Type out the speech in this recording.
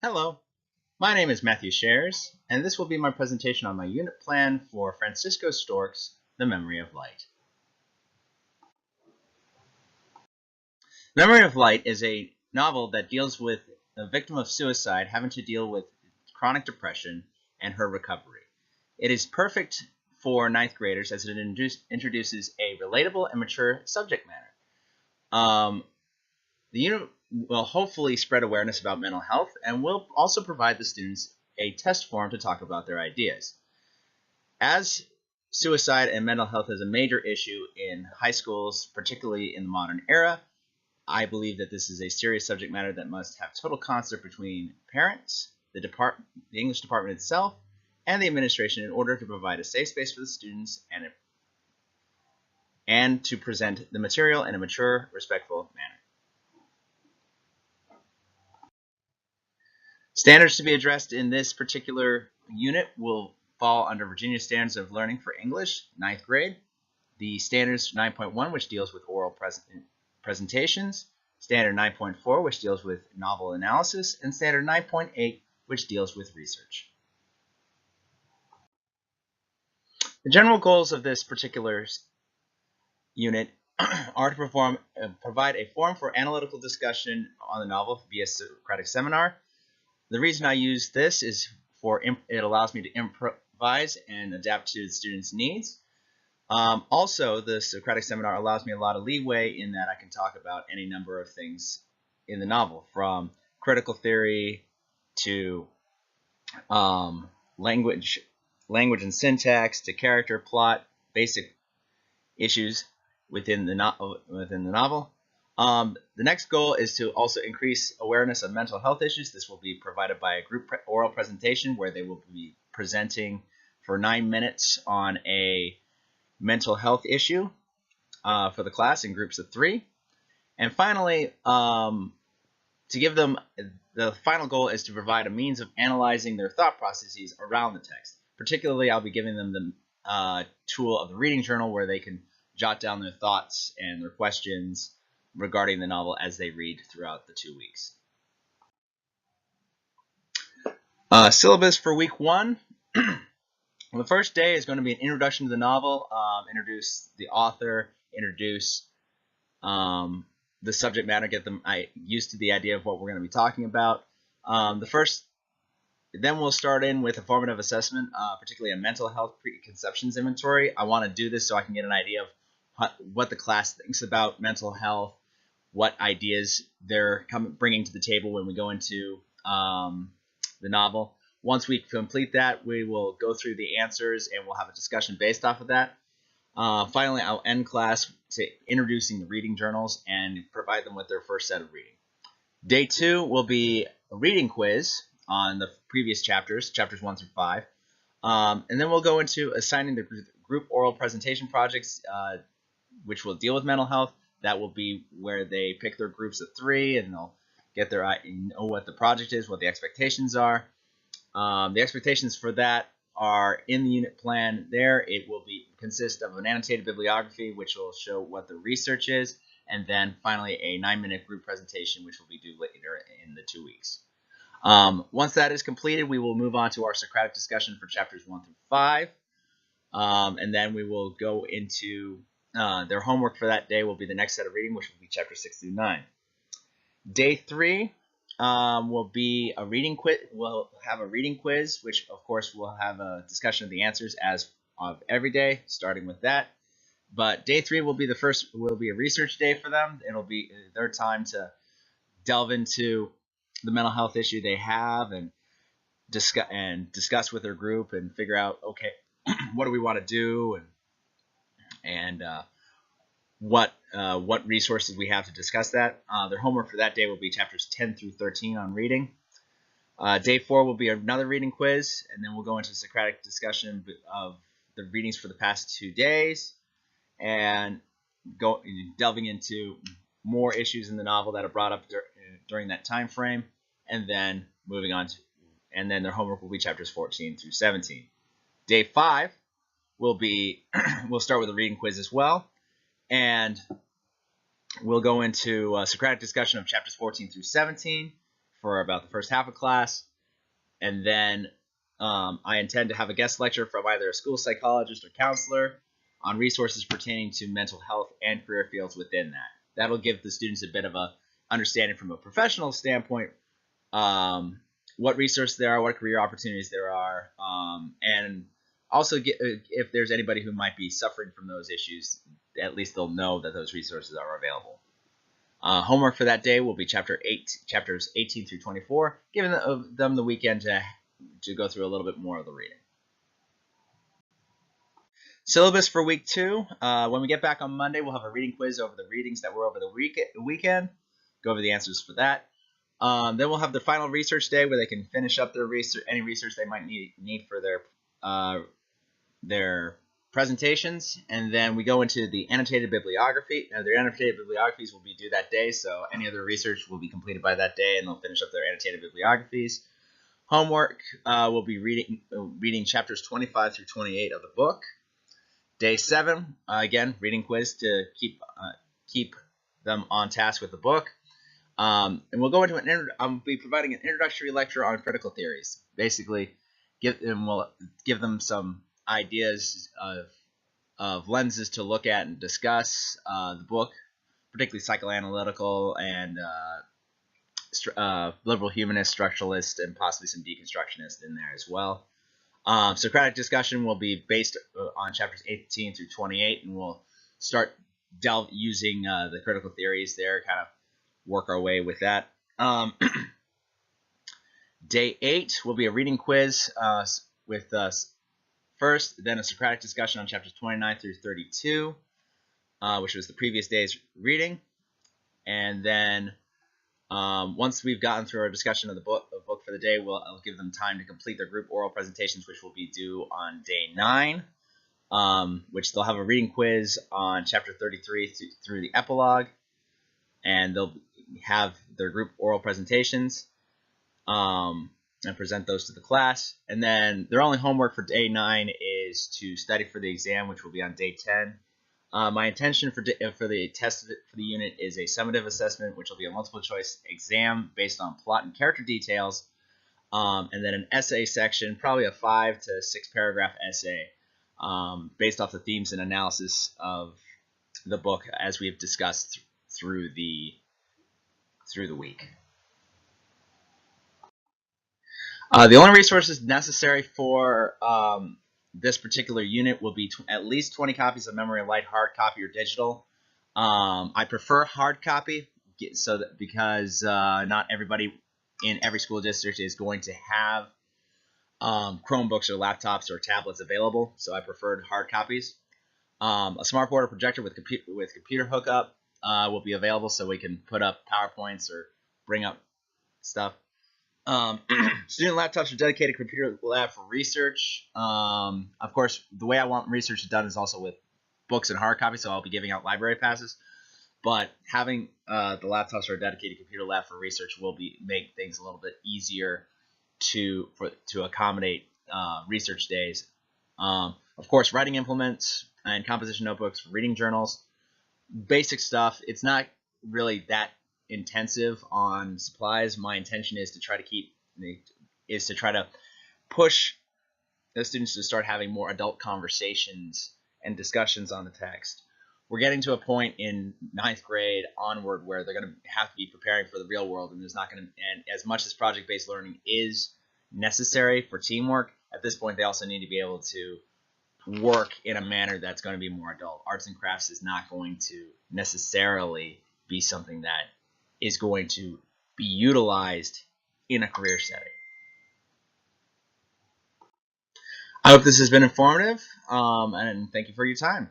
Hello, my name is Matthew Shares, and this will be my presentation on my unit plan for Francisco Stork's The Memory of Light. Memory of Light is a novel that deals with a victim of suicide having to deal with chronic depression and her recovery. It is perfect for ninth graders as it introduces a relatable and mature subject matter. The unit will hopefully spread awareness about mental health and will also provide the students a test forum to talk about their ideas. As suicide and mental health is a major issue in high schools, particularly in the modern era, I believe that this is a serious subject matter that must have total concert between parents, the English department itself, and the administration in order to provide a safe space for the students and to present the material in a mature, respectful manner. Standards to be addressed in this particular unit will fall under Virginia Standards of Learning for English, 9th grade. The Standards 9.1, which deals with oral presentations, Standard 9.4, which deals with novel analysis, and Standard 9.8, which deals with research. The general goals of this particular unit are to provide a forum for analytical discussion on the novel via Socratic seminar. The reason I use this is it allows me to improvise and adapt to the students' needs. Also, the Socratic seminar allows me a lot of leeway in that I can talk about any number of things in the novel, from critical theory to language and syntax to character, plot, basic issues within the novel. The next goal is to also increase awareness of mental health issues. This will be provided by a group oral presentation where they will be presenting for 9 minutes on a mental health issue for the class in groups of 3. And finally, to give them, the final goal is to provide a means of analyzing their thought processes around the text. Particularly, I'll be giving them the tool of the reading journal where they can jot down their thoughts and their questions regarding the novel as they read throughout the 2 weeks. Syllabus for week 1. The first day is going to be an introduction to the novel, introduce the author, introduce the subject matter, get them used to the idea of what we're going to be talking about. Then we'll start in with a formative assessment, particularly a mental health preconceptions inventory. I want to do this so I can get an idea of what the class thinks about mental health, what ideas they're bringing to the table when we go into the novel. Once we complete that, we will go through the answers and we'll have a discussion based off of that. Finally, I'll end class introducing the reading journals and provide them with their first set of reading. Day 2 will be a reading quiz on the previous chapters 1 through 5. And then we'll go into assigning the group oral presentation projects, which will deal with mental health. That will be where they pick their groups of 3 and they'll get know what the project is, what the expectations are. The expectations for that are in the unit plan there. It will consist of an annotated bibliography, which will show what the research is, and then finally a 9-minute group presentation, which will be due later in the 2 weeks. Once that is completed, we will move on to our Socratic discussion for chapters 1 through 5, and then we will go into their homework for that day will be the next set of reading, which will be chapters 6 through 9. Day 3 will be a reading quiz. We'll have a reading quiz, which of course will have a discussion of the answers as of every day, starting with that. But day 3 will be a research day for them. It'll be their time to delve into the mental health issue they have and discuss with their group and figure out, okay, what do we want to do and what resources we have to discuss that. Their homework for that day will be chapters 10 through 13 on reading. Day 4 will be another reading quiz, and then we'll go into Socratic discussion of the readings for the past 2 days and delving into more issues in the novel that are brought up during that time frame, and then moving on and then their homework will be chapters 14 through 17. Day 5 will be we'll start with a reading quiz as well, and we'll go into Socratic discussion of chapters 14 through 17, for about the first half of class, and then I intend to have a guest lecture from either a school psychologist or counselor on resources pertaining to mental health and career fields within that. That'll give the students a bit of a understanding from a professional standpoint, what resources there are, what career opportunities there are, and also if there's anybody who might be suffering from those issues, at least they'll know that those resources are available. Homework for that day will be chapters 18 through 24, giving them the weekend to go through a little bit more of the reading. Syllabus for week 2. When we get back on Monday, we'll have a reading quiz over the readings that were over the weekend. Go over the answers for that. Then we'll have the final research day where they can finish up their research, any research they might need for their presentations, and then we go into the annotated bibliography. Their annotated bibliographies will be due that day, so any other research will be completed by that day, and they'll finish up their annotated bibliographies. Homework will be reading chapters 25 through 28 of the book. Day 7, again, reading quiz to keep them on task with the book. And we'll go into I'll be providing an introductory lecture on critical theories. Basically, we'll give them some ideas of lenses to look at and discuss the book, particularly psychoanalytical and liberal humanist, structuralist, and possibly some deconstructionist in there as well. Socratic discussion will be based on chapters 18 through 28, and we'll start using the critical theories there, kind of work our way with that. Day 8 will be a reading quiz with first, then a Socratic discussion on chapters 29 through 32, which was the previous day's reading. And then once we've gotten through our discussion of the book for the day, I'll give them time to complete their group oral presentations, which will be due on day 9, which they'll have a reading quiz on chapter 33 through the epilogue, and they'll have their group oral presentations and present those to the class. And then their only homework for day 9 is to study for the exam, which will be on day 10. My intention for the test for the unit is a summative assessment, which will be a multiple choice exam based on plot and character details, and then an essay section, probably a 5 to 6 paragraph essay based off the themes and analysis of the book as we've discussed through the week. The only resources necessary for this particular unit will be at least 20 copies of Memory of Light, hard copy or digital. I prefer hard copy because not everybody in every school district is going to have Chromebooks or laptops or tablets available, so I preferred hard copies. A smartboard or projector with computer hookup will be available, so we can put up PowerPoints or bring up stuff. Student laptops are dedicated computer lab for research. Of course, the way I want research done is also with books and hard copies, so I'll be giving out library passes. But having the laptops for a dedicated computer lab for research will make things a little bit easier to accommodate research days. Of course, writing implements and composition notebooks, reading journals, basic stuff. It's not really that intensive on supplies. My intention is to try to push the students to start having more adult conversations and discussions on the text. We're getting to a point in 9th grade onward where they're going to have to be preparing for the real world, and and as much as project-based learning is necessary for teamwork, at this point they also need to be able to work in a manner that's going to be more adult. Arts and crafts is not going to necessarily be something that is going to be utilized in a career setting. I hope this has been informative, and thank you for your time.